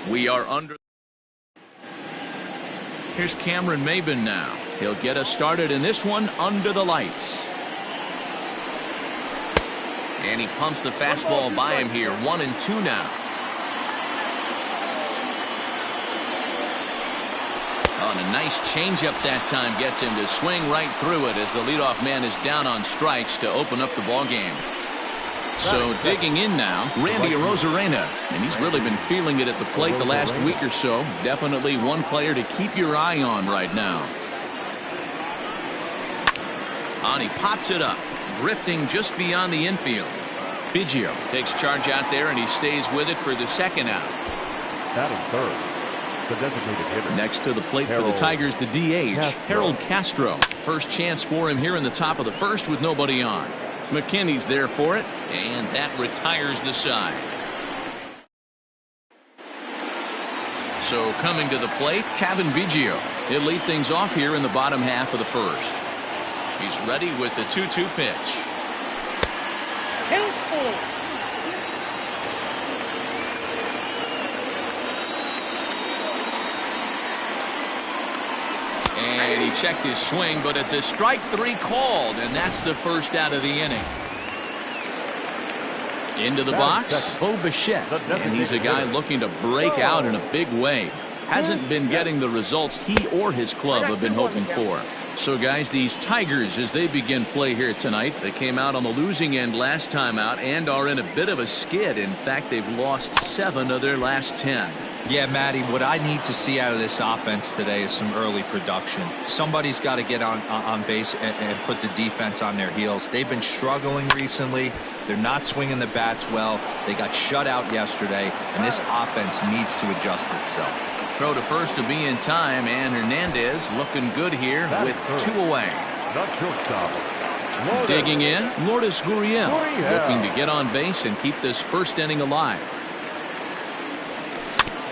We are under. Here's Cameron Maben now. He'll get us started in this one under the lights. And he pumps the fastball by him here. 1-2 now. On a nice changeup that time gets him to swing right through it as the leadoff man is down on strikes to open up the ball game. So digging in now, Randy Arozarena, and he's really been feeling it at the plate the last week or so. Definitely one player to keep your eye on right now. And he pops it up, drifting just beyond the infield. Biggio takes charge out there, and he stays with it for the second out. Batting third, the designated hitter. Next to the plate for the Tigers, the DH, Harold Castro. First chance for him here in the top of the first with nobody on. McKinney's there for it, and that retires the side. So coming to the plate, Cavan Biggio. He'll lead things off here in the bottom half of the first. He's ready with the 2-2 pitch. And he checked his swing, but it's a strike three called, and that's the first out of the inning. Into the box, Bo Bichette, and he's a guy looking to break out in a big way. Hasn't been getting the results he or his club have been hoping for. So guys, these Tigers, as they begin play here tonight, they came out on the losing end last time out and are in a bit of a skid. In fact, they've lost 7 of their last 10. Yeah, Matty, what I need to see out of this offense today is some early production. Somebody's got to get on base and put the defense on their heels. They've been struggling recently. They're not swinging the bats well. They got shut out yesterday, and this offense needs to adjust itself. Throw to first to be in time, and Hernandez looking good here with 2 away. Digging in, Lourdes Gurriel looking to get on base and keep this first inning alive.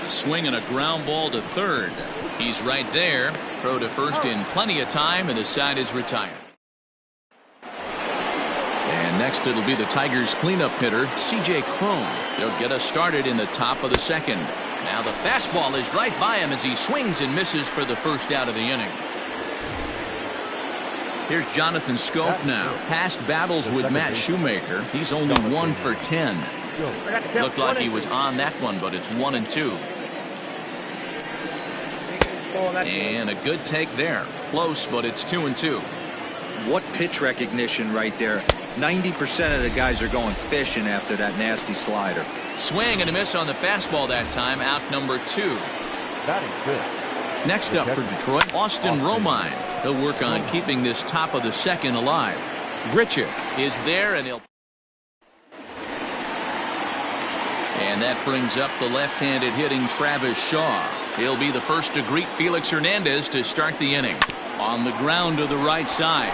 A swing and a ground ball to third. He's right there. Throw to first in plenty of time, and the side is retired. And next it'll be the Tigers cleanup hitter, C.J. Cron. He'll get us started in the top of the second. Now the fastball is right by him as he swings and misses for the first out of the inning. Here's Jonathan Scope now. Past battles with Matt Shoemaker, he's only 1 for 10. Looked like he was on that one, but it's 1-2. And a good take there. Close, but it's 2-2. What pitch recognition right there. 90% of the guys are going fishing after that nasty slider. Swing and a miss on the fastball that time. Out number 2. Next up for Detroit, Austin Romine. He'll work on keeping this top of the second alive. Grichuk is there, and that brings up the left-handed hitting Travis Shaw. He'll be the first to greet Felix Hernandez to start the inning. On the ground to the right side.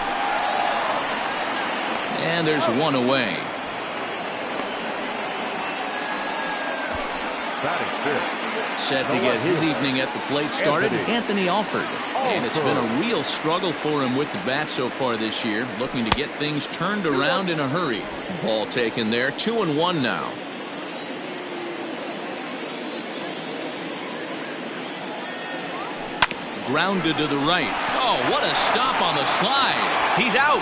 And there's 1 away. Set to get his evening at the plate started, Anthony Alford. And it's been a real struggle for him with the bat so far this year, looking to get things turned around in a hurry. Ball taken there, 2-1 now. Grounded to the right. Oh, what a stop on the slide. He's out.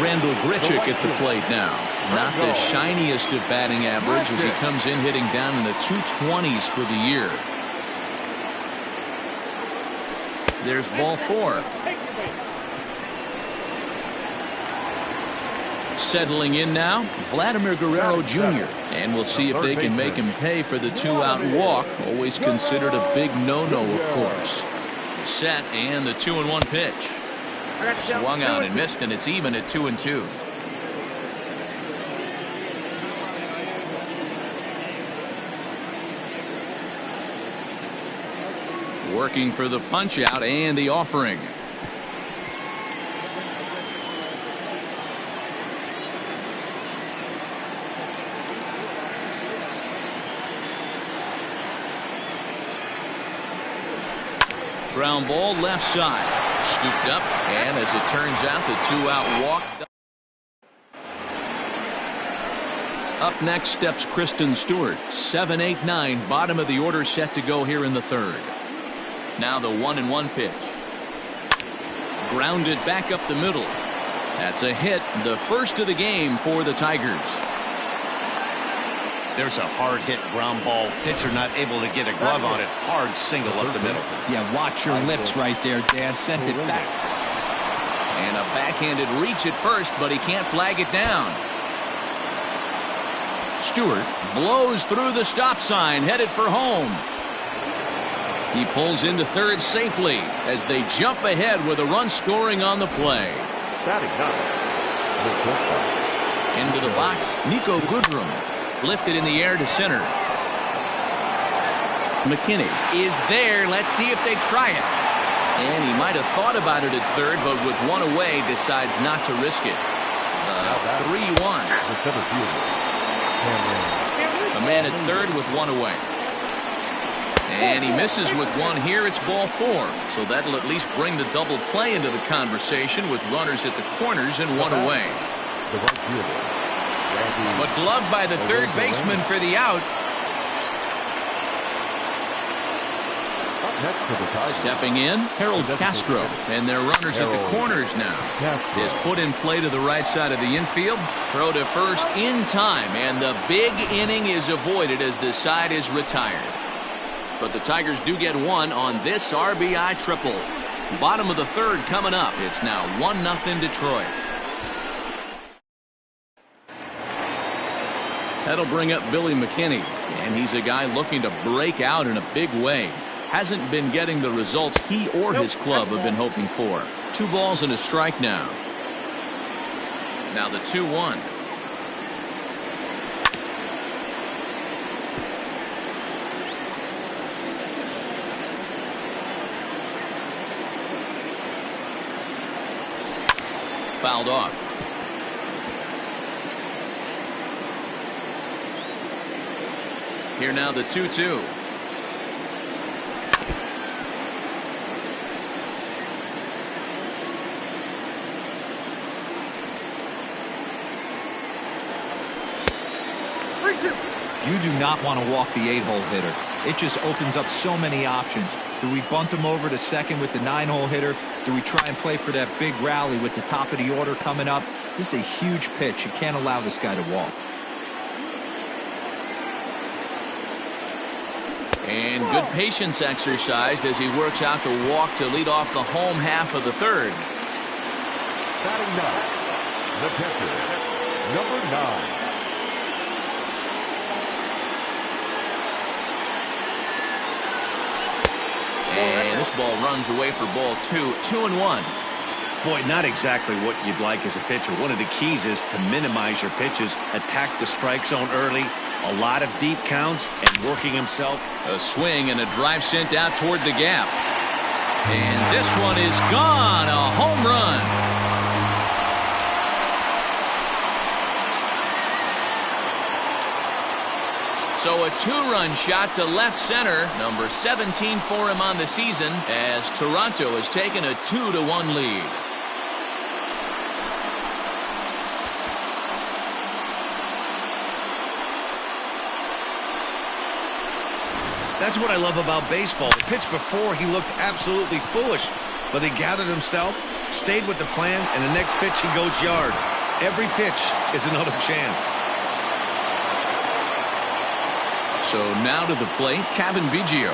Randall Grichuk at the plate now. Not the shiniest of batting average as he comes in hitting down in the 220s for the year. There's ball 4. Settling in now, Vladimir Guerrero Jr. And we'll see if they can make him pay for the 2-out walk. Always considered a big no-no, of course. Set and the 2-1 pitch. Swung out and missed, and it's even at 2-2. Working for the punch out and the offering. Ground ball left side. Scooped up, and as it turns out, the 2-out walk. Up next steps Kristen Stewart. 7, 8, 9. Bottom of the order set to go here in the third. Now the 1-1 pitch. Grounded back up the middle. That's a hit. The first of the game for the Tigers. There's a hard hit ground ball. Pitcher not able to get a glove on it. Hard single up the middle. Yeah, watch your lips right there, Dan. Sent it back. And a backhanded reach at first, but he can't flag it down. Stewart blows through the stop sign, headed for home. He pulls into third safely as they jump ahead with a run scoring on the play. Into the box, Nico Goodrum. Lifted in the air to center. McKinney is there. Let's see if they try it. And he might have thought about it at third, but with one away, decides not to risk it. 3-1. A man at third with one away. And he misses with one here. It's ball 4. So that'll at least bring the double play into the conversation with runners at the corners and one away. But gloved by the third baseman for the out. Stepping in, Harold Castro. And their runners at the corners now. Is put in play to the right side of the infield. Throw to first in time. And the big inning is avoided as the side is retired. But the Tigers do get one on this RBI triple. Bottom of the third coming up. It's now 1-0 Detroit. That'll bring up Billy McKinney. And he's a guy looking to break out in a big way. Hasn't been getting the results he or his club have been hoping for. 2 balls and a strike now. Now the 2-1. Fouled off. Here now the 2-2. You do not want to walk the 8-hole hitter. It just opens up so many options. Do we bunt him over to second with the 9-hole hitter? Do we try and play for that big rally with the top of the order coming up? This is a huge pitch. You can't allow this guy to walk. And good patience exercised as he works out the walk to lead off the home half of the third. Batting 9, the pitcher, number 9. And this ball runs away for ball 2. 2-1. Boy, not exactly what you'd like as a pitcher. One of the keys is to minimize your pitches, attack the strike zone early, a lot of deep counts, and working himself. A swing and a drive sent out toward the gap. And this one is gone. A home run. So a 2-run shot to left center. Number 17 for him on the season as Toronto has taken a 2-1 lead. That's what I love about baseball. The pitch before, he looked absolutely foolish, but he gathered himself, stayed with the plan, and the next pitch he goes yard. Every pitch is another chance. So now to the plate, Kevin Biggio.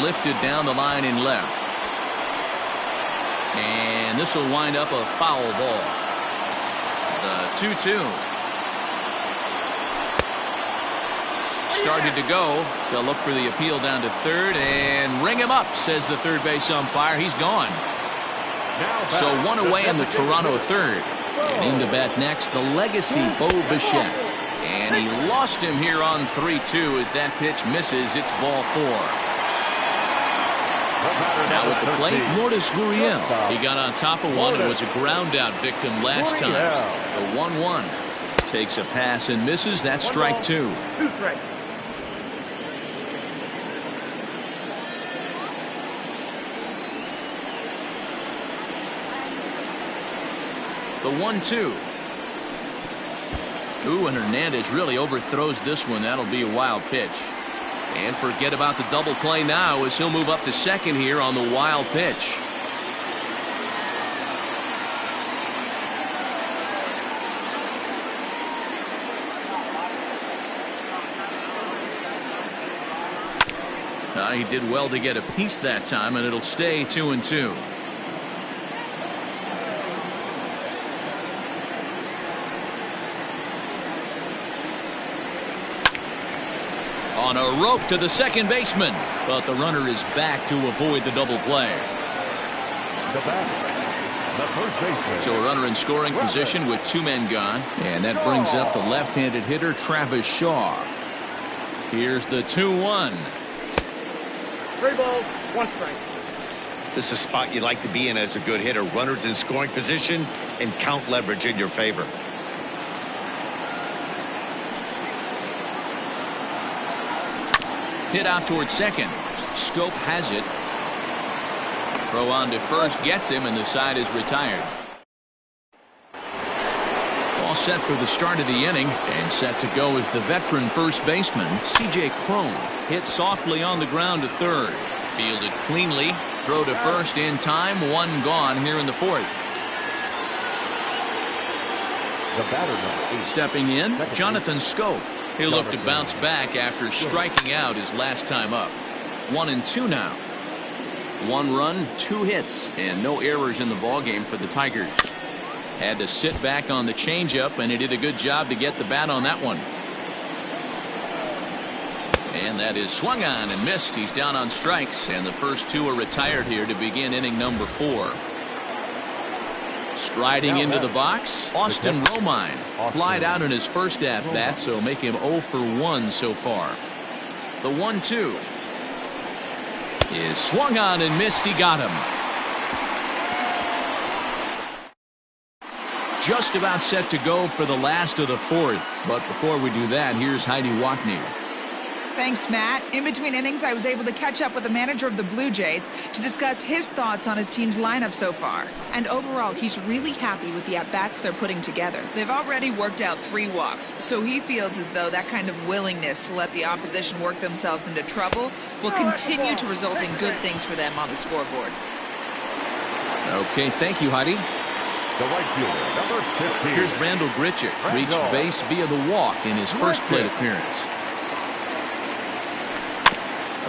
Lifted down the line in left. And this will wind up a foul ball. The 2-2. Started to go. They'll look for the appeal down to third and ring him up, says the third base umpire. He's gone. So one away in the Toronto third. And in to bat next, the legacy Bo Bichette. And he lost him here on 3-2 as that pitch misses. It's ball 4. Now at the plate, Lourdes Gurriel. He got on top of one and was a ground out victim last time. The 1-1 takes a pass and misses. That's strike 2. The 1-2. Ooh, and Hernandez really overthrows this one. That'll be a wild pitch. And forget about the double play now as he'll move up to second here on the wild pitch. He did well to get a piece that time, and it'll stay 2-2. On a rope to the second baseman, but the runner is back to avoid the double play. The batter, the first baseman. So a runner in scoring position with 2 men gone, and that brings up the left-handed hitter Travis Shaw. Here's the 2-1. 3 balls, 1 strike. This is a spot you like to be in as a good hitter. Runners in scoring position and count leverage in your favor. Hit out towards second. Scope has it. Throw on to first gets him, and the side is retired. All set for the start of the inning, and set to go is the veteran first baseman C.J. Cron. Hit softly on the ground to third. Fielded cleanly. Throw to first in time. 1 gone here in the 4th. The batter, number 8. Stepping in, Jonathan Scope. He'll look to bounce back after striking out his last time up. 1-2 now. 1 run, 2 hits, and no errors in the ballgame for the Tigers. Had to sit back on the changeup, and he did a good job to get the bat on that one. And that is swung on and missed. He's down on strikes, and the first 2 are retired here to begin inning number 4. Striding into the box, Austin Romine. Flied out in his first at-bat, so make him 0 for 1 so far. The 1-2 is swung on and missed. He got him. Just about set to go for the last of the 4th. But before we do that, here's Heidi Watney. Thanks, Matt. In between innings, I was able to catch up with the manager of the Blue Jays to discuss his thoughts on his team's lineup so far. And overall, he's really happy with the at-bats they're putting together. They've already worked out 3 walks, so he feels as though that kind of willingness to let the opposition work themselves into trouble will continue to result in good things for them on the scoreboard. Okay, thank you, Heidi. The right fielder, number 15. Here's Randall Grichuk. Reached base via the walk in his first plate appearance.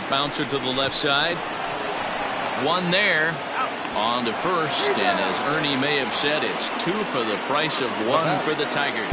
Bouncer to the left side. 1 there. On to first, and as Ernie may have said, it's 2 for the price of 1 for the Tigers.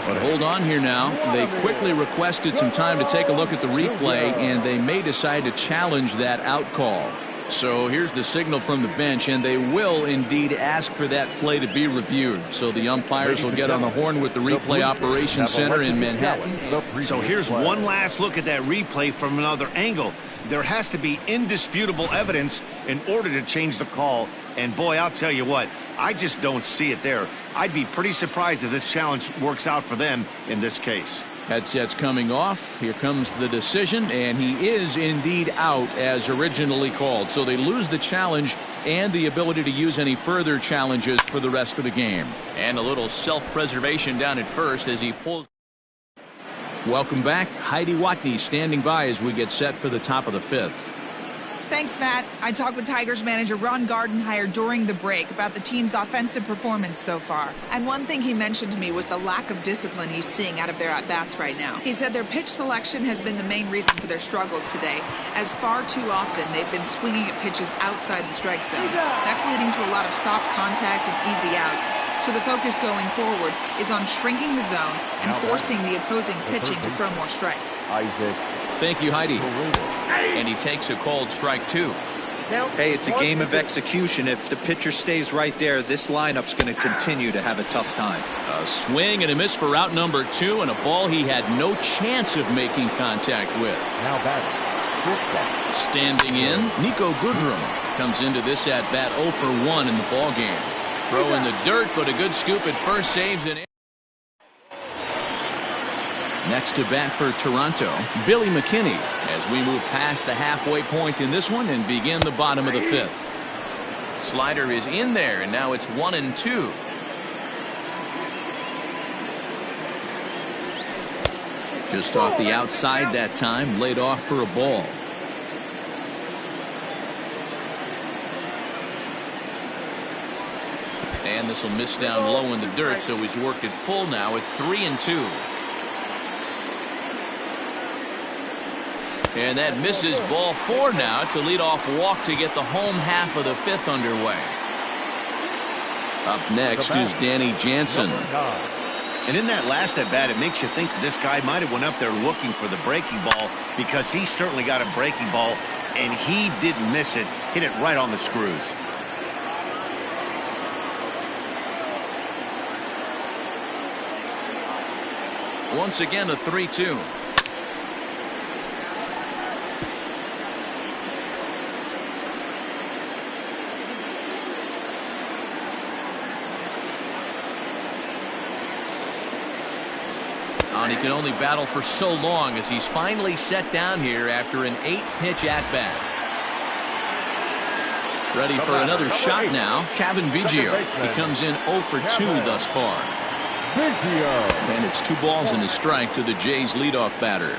But hold on here now. They quickly requested some time to take a look at the replay, and they may decide to challenge that out call. So here's the signal from the bench, and they will indeed ask for that play to be reviewed. So the umpires will get on the horn with the replay operations center in Manhattan. So here's one last look at that replay from another angle. There has to be indisputable evidence in order to change the call. And boy, I'll tell you what, I just don't see it there. I'd be pretty surprised if this challenge works out for them in this case. Headsets coming off. Here comes the decision, and he is indeed out as originally called. So they lose the challenge and the ability to use any further challenges for the rest of the game. And a little self-preservation down at first as he pulls. Welcome back. Heidi Watney standing by as we get set for the top of the 5th. Thanks, Matt. I talked with Tigers manager Ron Gardenhire during the break about the team's offensive performance so far. And one thing he mentioned to me was the lack of discipline he's seeing out of their at-bats right now. He said their pitch selection has been the main reason for their struggles today, as far too often they've been swinging at pitches outside the strike zone. That's leading to a lot of soft contact and easy outs. So the focus going forward is on shrinking the zone and forcing the opposing pitching to throw more strikes. Thank you, Heidi. And he takes a called strike 2. Hey, it's a game of execution. If the pitcher stays right there, this lineup's going to continue to have a tough time. A swing and a miss for out number 2, and a ball he had no chance of making contact with. Now batting. Standing in, Nico Goodrum comes into this at bat 0 for 1 in the ball game. Throw in the dirt, but a good scoop at first saves it. Next to bat for Toronto, Billy McKinney, as we move past the halfway point in this one and begin the bottom of the 5th. Slider is in there, and now it's 1-2. Just off the outside that time, laid off for a ball. And this will miss down low in the dirt, so he's worked it full now at 3-2. And that misses, ball 4 now. It's a leadoff walk to get the home half of the 5th underway. Up next is Danny Jansen. And in that last at bat, it makes you think that this guy might have went up there looking for the breaking ball, because he certainly got a breaking ball, and he didn't miss it. Hit it right on the screws. Once again, a 3-2. And he can only battle for so long as he's finally set down here after an 8-pitch at-bat. Ready for another shot now. Kevin Biggio. He comes in 0 for 2 thus far. And it's 2 balls and a strike to the Jays leadoff batter.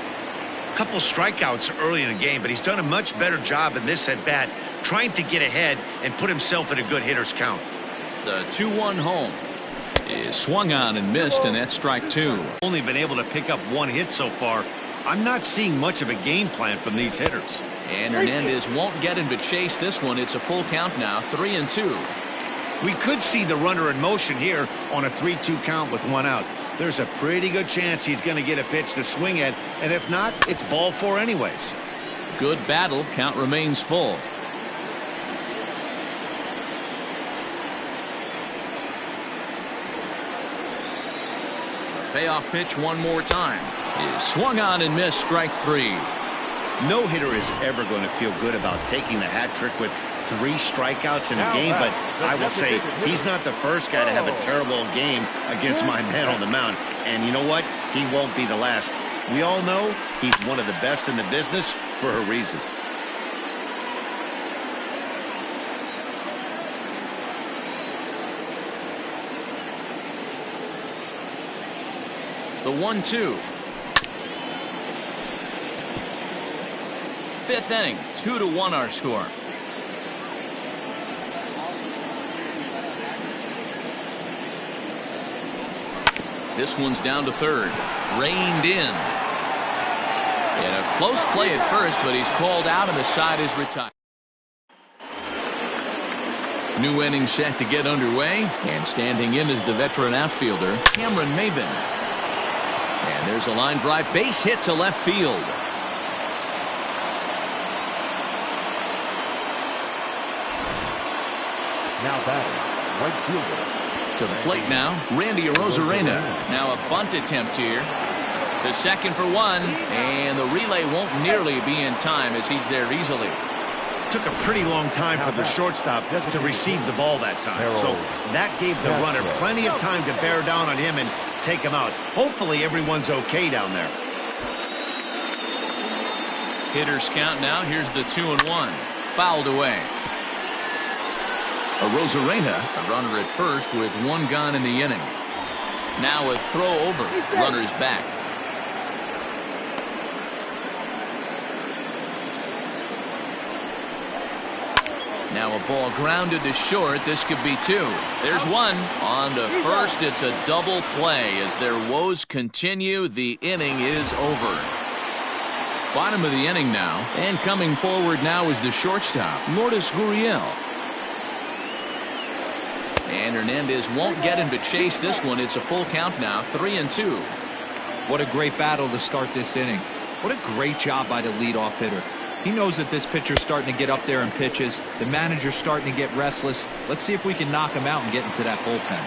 A couple strikeouts early in the game, but he's done a much better job in this at bat, trying to get ahead and put himself in a good hitter's count. The 2-1 home is swung on and missed, and that's strike 2. Only been able to pick up 1 hit so far. I'm not seeing much of a game plan from these hitters. And Hernandez won't get him to chase this one. It's a full count now, 3-2. We could see the runner in motion here on a 3-2 count with 1 out. There's a pretty good chance he's going to get a pitch to swing at, and if not, it's ball 4 anyways. Good battle. Count remains full. Payoff pitch one more time. Is swung on and missed, strike 3. No hitter is ever going to feel good about taking the hat trick with 3 strikeouts in a game, but I will say he's not the first guy to have a terrible game against my man on the mound. And you know what? He won't be the last. We all know he's one of the best in the business for a reason. The 1-2. 5th inning, 2-1 our score. This one's down to third. Reined in. And a close play at first, but he's called out and the side is retired. New inning set to get underway, and standing in is the veteran outfielder, Cameron Maben. And there's a line drive, base hit to left field. Now batting, right fielder. To the plate now, Randy Arozarena. Now a bunt attempt here. To second for 1, and the relay won't nearly be in time as he's there easily. Took a pretty long time for the shortstop to receive the ball that time. So that gave the runner plenty of time to bear down on him and take him out. Hopefully everyone's okay down there. Hitters count now. Here's the 2-1. Fouled away. Arozarena, a runner at first with 1 gone in the inning. Now a throw over. Runner's back. Now a ball grounded to short. This could be 2. There's 1. On to first. It's a double play as their woes continue. The inning is over. Bottom of the inning now. And coming forward now is the shortstop, Lourdes Gurriel. And Hernandez won't get him to chase this one. It's a full count now, 3-2. What a great battle to start this inning. What a great job by the leadoff hitter. He knows that this pitcher's starting to get up there in pitches. The manager's starting to get restless. Let's see if we can knock him out and get into that bullpen.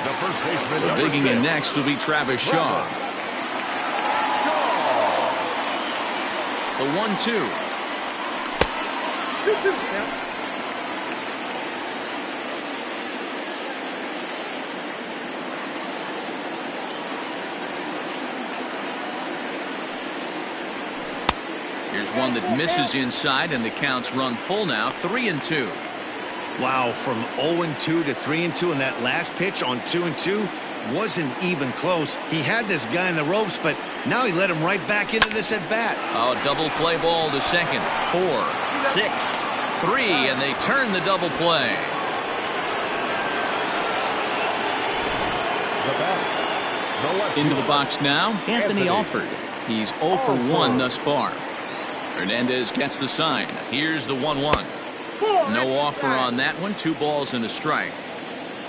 The first baseman. So digging in next will be Travis Shaw. The 1-2. Here's one that misses inside, and the count's run full now, 3-2. Wow, from 0-2 to 3-2 in that last pitch on 2-2. wasn't even close. He had this guy in the ropes, but now he let him right back into this at bat. Oh, double play ball to second. 4, 6, 3, and they turn the double play. Into the box now, Anthony Alford. He's 0 for 1 thus far. Hernandez gets the sign. Here's the 1-1. No offer on that one. 2 balls and a strike.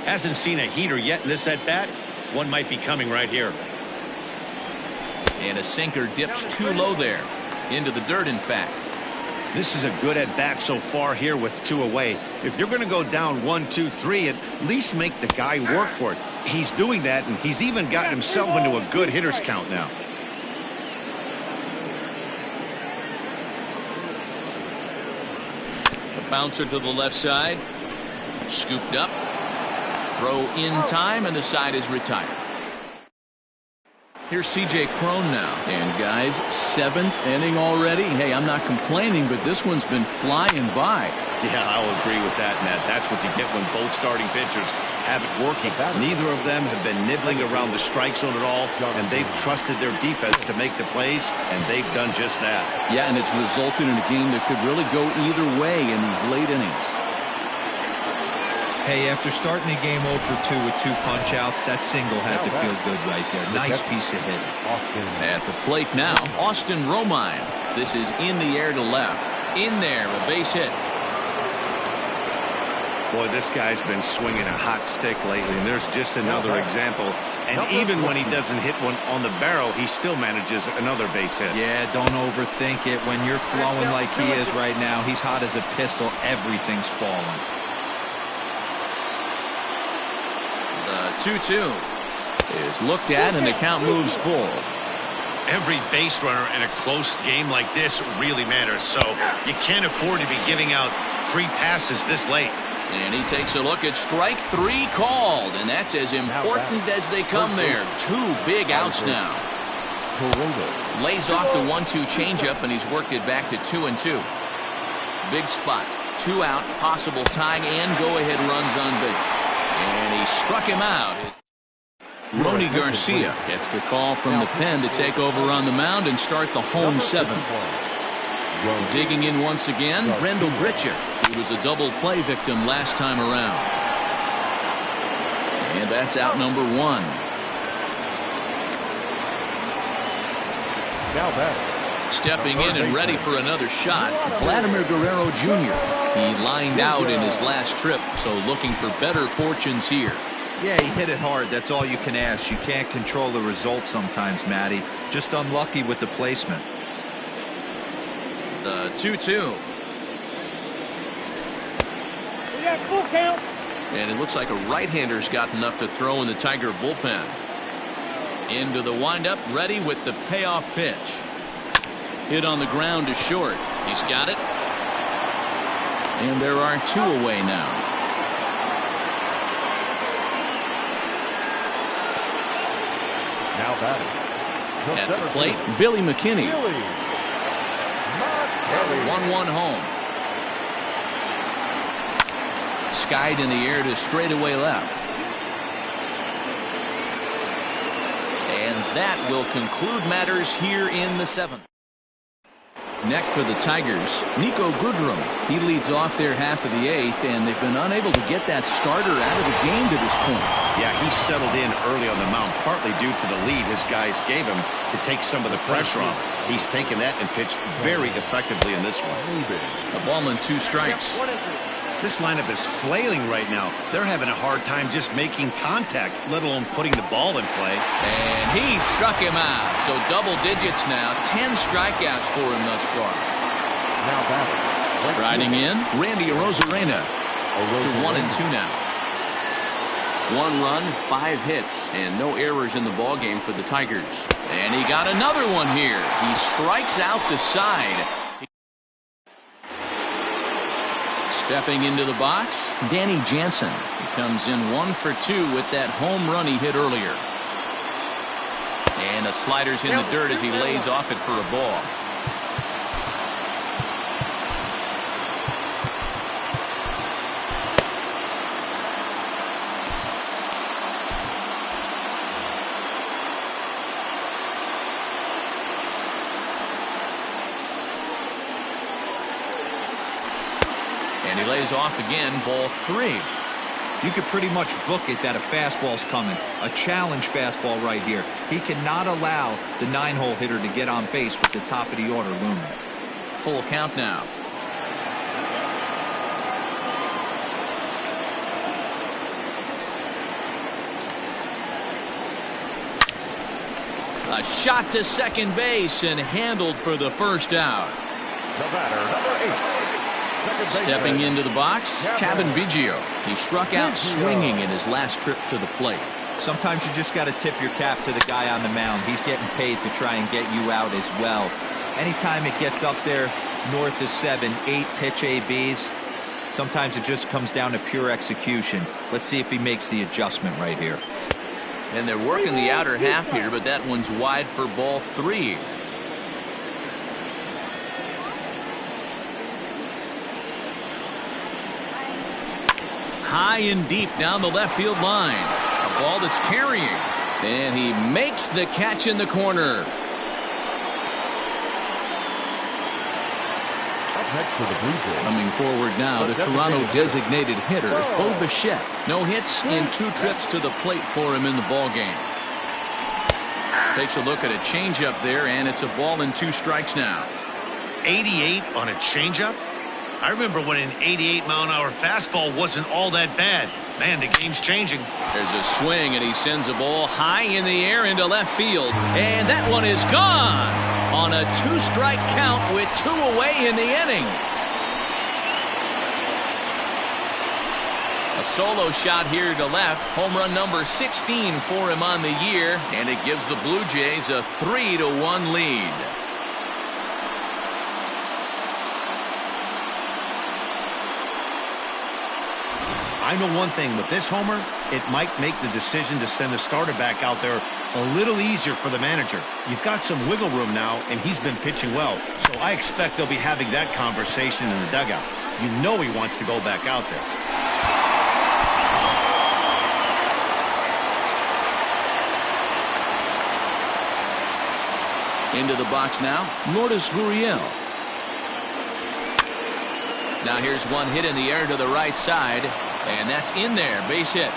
Hasn't seen a heater yet in this at bat. One might be coming right here. And a sinker dips too low there. Into the dirt, in fact. This is a good at bat so far here with 2 away. If you're going to go down 1, 2, 3, at least make the guy work for it. He's doing that, and he's even gotten himself into a good hitter's count now. A bouncer to the left side. Scooped up. Throw in time, and the side is retired. Here's C.J. Cron now. And guys, 7th inning already. Hey, I'm not complaining, but this one's been flying by. Yeah, I'll agree with that, Matt. That's what you get when both starting pitchers have it working. Neither of them have been nibbling around the strike zone at all, and they've trusted their defense to make the plays, and they've done just that. Yeah, and it's resulted in a game that could really go either way in these late innings. Hey, after starting the game 0 for 2 with 2 punch-outs, that single had to feel good right there. Nice piece of hitting. At the plate now, Austin Romine. This is in the air to left. In there, a base hit. Boy, this guy's been swinging a hot stick lately, and there's just another example. And even when he doesn't hit one on the barrel, he still manages another base hit. Yeah, don't overthink it. When you're flowing like he is right now, he's hot as a pistol. Everything's falling. The 2-2 is looked at, and the count moves full. Every base runner in a close game like this really matters, so you can't afford to be giving out free passes this late. And he takes a look at strike 3 called, and that's as important as they come there. 2 big outs now. Lays off the 1-2 changeup, and he's worked it back to 2-2. Big spot. 2 out, possible tying and go-ahead runs on base. And he struck him out. Ronnie Garcia gets the call from the pen to take over on the mound and start the home 7th. Digging in once again, Rendell Britcher. He was a double play victim last time around. And that's out number 1. Stepping in and ready for another shot, Vladimir Guerrero Jr. He lined out in his last trip, so looking for better fortunes here. Yeah, he hit it hard. That's all you can ask. You can't control the result sometimes, Matty. Just unlucky with the placement. The 2-2. We got full count. And it looks like a right-hander's got enough to throw in the Tiger bullpen. Into the windup, ready with the payoff pitch. Hit on the ground to short. He's got it. And there are 2 away now. Now batting. At the plate, Billy McKinney. 1-1 home. Skied in the air to straightaway left. And that will conclude matters here in the 7th. Next for the Tigers, Nico Goodrum. He leads off their half of the 8th, and they've been unable to get that starter out of the game to this point. Yeah, he settled in early on the mound, partly due to the lead his guys gave him to take some of the pressure off. He's taken that and pitched very effectively in this one. A ball and 2 strikes. This lineup is flailing right now. They're having a hard time just making contact, let alone putting the ball in play. And he struck him out. So double digits now. 10 strikeouts for him thus far. Now batting. Striding in, Randy Arozarena to 1-2 now. 1 run, 5 hits, and no errors in the ballgame for the Tigers. And he got another one here. He strikes out the side. Stepping into the box, Danny Jansen. He comes in 1 for 2 with that home run he hit earlier. And a slider's in the dirt as he lays off it for a ball. And he lays off again, ball 3. You could pretty much book it that a fastball's coming. A challenge fastball right here. He cannot allow the 9-hole hitter to get on base with the top of the order looming. Full count now. A shot to second base and handled for the first out. The batter, number 8. Stepping into the box, Kevin Biggio. He struck out swinging in his last trip to the plate. Sometimes you just got to tip your cap to the guy on the mound. He's getting paid to try and get you out as well. Anytime it gets up there north of 7, 8 pitch ABs, sometimes it just comes down to pure execution. Let's see if he makes the adjustment right here. And they're working the outer half here, but that one's wide for ball 3. High and deep down the left field line. A ball that's carrying. And he makes the catch in the corner. Up next for the Blue Jays. Coming forward now, the Toronto designated hitter, Bo Bichette. No hits in 2 trips to the plate for him in the ballgame. Takes a look at a changeup there, and it's a ball and 2 strikes now. 88 on a changeup? I remember when an 88-mile-an-hour fastball wasn't all that bad. Man, the game's changing. There's a swing, and he sends a ball high in the air into left field. And that one is gone on a 2-strike count with 2 away in the inning. A solo shot here to left. Home run number 16 for him on the year. And it gives the Blue Jays a 3-1 lead. I know one thing with this homer, it might make the decision to send a starter back out there a little easier for the manager. You've got some wiggle room now, and he's been pitching well. So I expect they'll be having that conversation in the dugout. You know he wants to go back out there. Into the box now, Lourdes Gurriel. Now here's one hit in the air to the right side, and that's in there, base hit.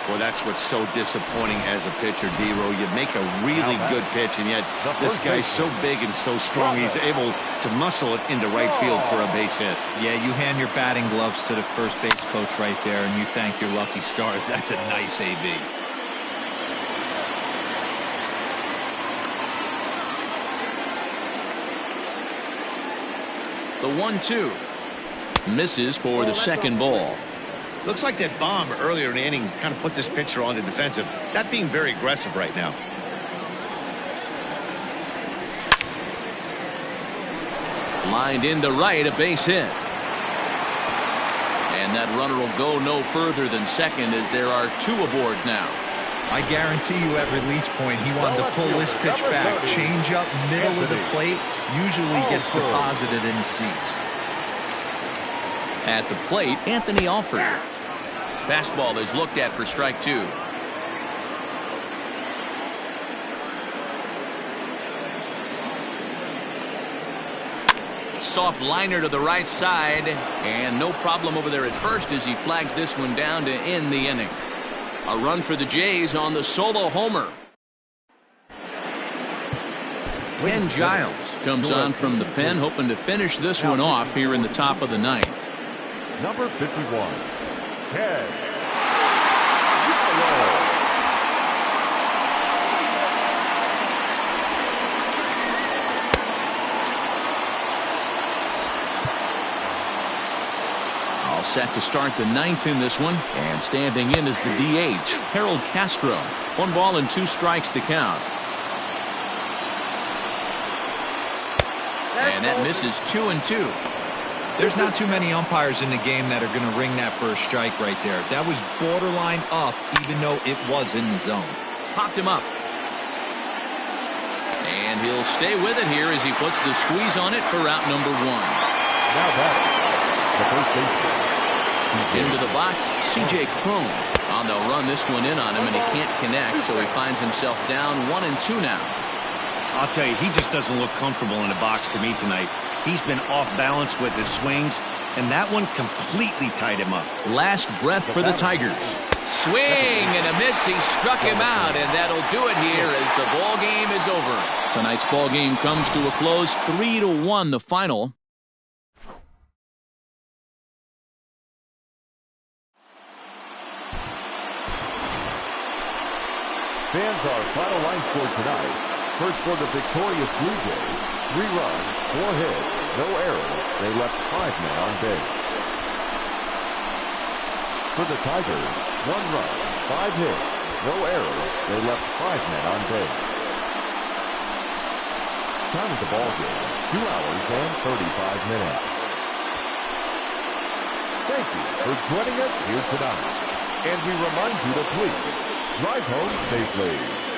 Well, that's what's so disappointing as a pitcher, D-Row. You make a really good pitch, and yet this guy's so big and so strong, he's able to muscle it into right field for a base hit. Yeah, you hand your batting gloves to the first base coach right there, and you thank your lucky stars. That's a nice AB. The 1-2 misses for the second ball. Looks like that bomb earlier in the inning kind of put this pitcher on the defensive. Not being very aggressive right now. Lined into right, a base hit. And that runner will go no further than second as there are 2 aboard now. I guarantee you at release point he wanted to pull this pitch back. Change up middle of the plate usually gets deposited in the seats. At the plate, Anthony Alford. Fastball is looked at for strike 2. Soft liner to the right side, and no problem over there at first as he flags this one down to end the inning. A run for the Jays on the solo homer. Ken Giles comes on from the pen, hoping to finish this one off here in the top of the 9th. Number 51, Ken. All set to start the 9th in this one, and standing in is the DH, Harold Castro. 1 ball and 2 strikes to count. And that misses 2-2. There's not too many umpires in the game that are going to ring that first strike right there. That was borderline up, even though it was in the zone. Popped him up. And he'll stay with it here as he puts the squeeze on it for out number 1. Now batting, the first baseman. Into the box, C.J. Cron. They'll run this one in on him, and he can't connect, so he finds himself down 1-2 now. I'll tell you, he just doesn't look comfortable in the box to me tonight. He's been off balance with his swings, and that one completely tied him up. Last breath for the Tigers. Swing and a miss. He struck him out, and that'll do it here as the ball game is over. Tonight's ball game comes to a close, 3-1 the final. Fans, our final line score tonight. First for the victorious Blue Jays, 3 runs, 4 hits, no errors. They left 5 men on base. For the Tigers, 1 run, 5 hits, no errors. They left 5 men on base. Time of the ball game, 2 hours and 35 minutes. Thank you for joining us here tonight. And we remind you to please drive home safely.